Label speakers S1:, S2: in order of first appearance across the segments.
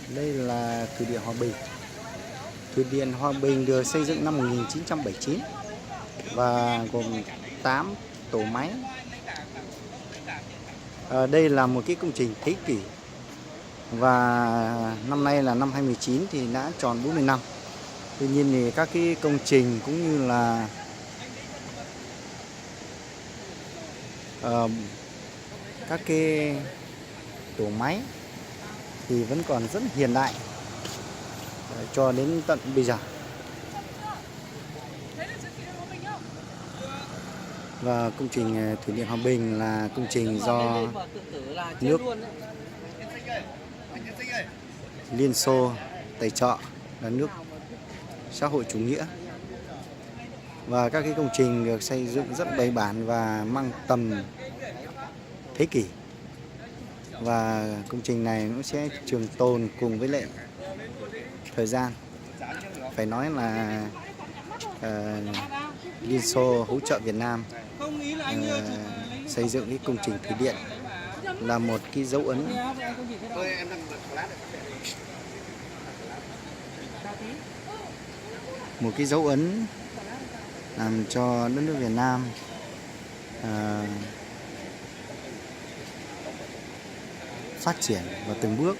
S1: Đây là thủy điện Hòa Bình. Thủy điện Hòa Bình được xây dựng năm 1979 và gồm 8 tổ máy. Đây là một cái công trình thế kỷ và năm nay là năm 2019 thì đã tròn 40 năm. Tuy nhiên thì các cái công trình cũng như là các cái tổ máy thì vẫn còn rất hiện đại cho đến tận bây giờ. Và công trình thủy điện Hòa Bình là công trình do nước Liên Xô tài trợ, là nước xã hội chủ nghĩa. Và các cái công trình được xây dựng rất bài bản và mang tầm thế kỷ. Và công trình này nó sẽ trường tồn cùng với lại thời gian. Phải nói là Liên Xô hỗ trợ Việt Nam xây dựng cái công trình thủy điện là một cái dấu ấn làm cho đất nước Việt Nam phát triển và từng bước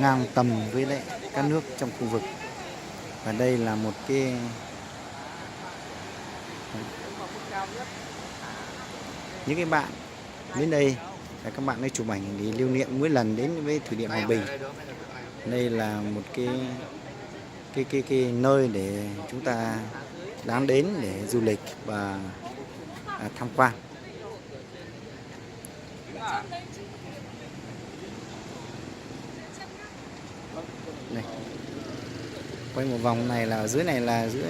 S1: ngang tầm với lại các nước trong khu vực. Và đây là một cái những cái bạn đến đây là các bạn ấy chụp ảnh để lưu niệm mỗi lần đến với thủy điện Hòa Bình. Đây là một cái nơi để chúng ta đáng đến để du lịch và tham quan. Đây. Quay một vòng này là ở dưới này là dưới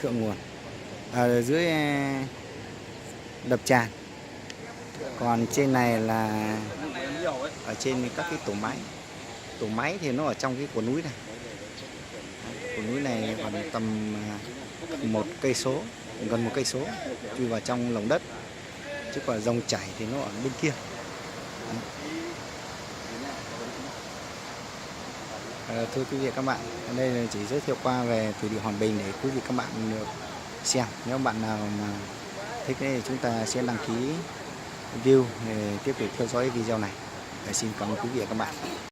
S1: thượng nguồn, dưới đập tràn. Còn trên này là ở trên các cái tổ máy. Tổ máy thì nó ở trong cái cổ núi này. Cổ núi này khoảng tầm 1 cây số, gần 1 cây số chui vào trong lòng đất. Chứ còn dòng chảy thì nó ở bên kia. Thưa quý vị và các bạn, ở đây là chỉ giới thiệu qua về thủy điện Hòa Bình để quý vị các bạn được xem. Nếu bạn nào mà thích thì chúng ta sẽ đăng ký view để tiếp tục theo dõi video này. Xin cảm ơn quý vị và các bạn.